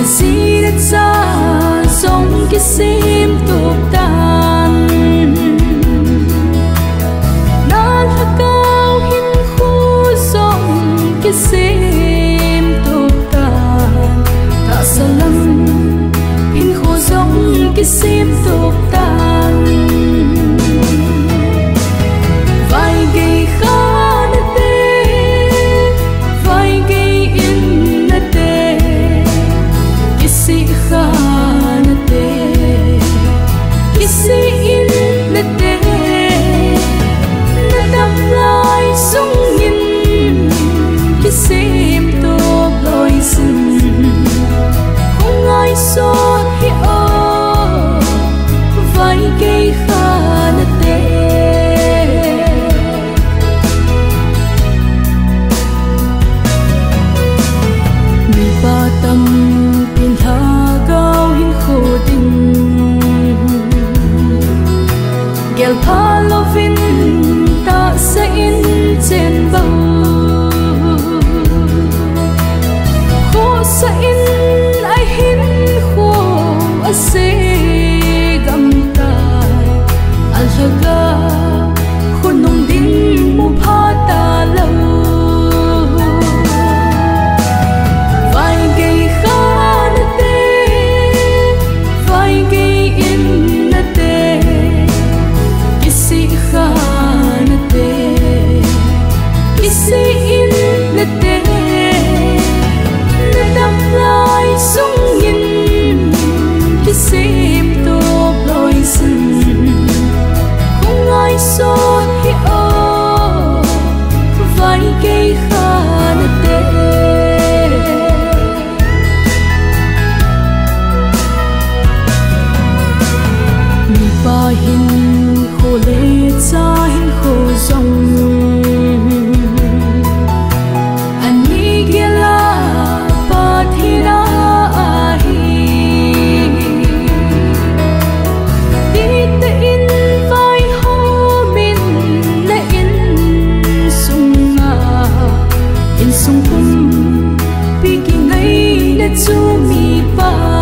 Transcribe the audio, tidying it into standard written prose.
gì đất xa giống cái sim tục tan nan là cao hin khu giống cái sim tục tan ta sợ lắm hin khu giống cái sim tục tan vài ngày khá nè tê vài ngày yên nè tê cái gì khá nè tê cái gì yên nè tê nè đâm lại sung nhìn cái sim tốt lối rừng không ai xót hiểu vài ngày khá nè tê ba tâm tin tha cao hin khô tình gel pha lo vin ta sẽ in trên bầu khô sẽ in ai hin khô a se gam tai al haga khôn nong din mu pha ta lâu xót hiểu vài cây khá nè tê mi ba hin khô lê cha hin khô rong anh đi kia la ba thi ra sung kum pi ki ngai na chu mi pa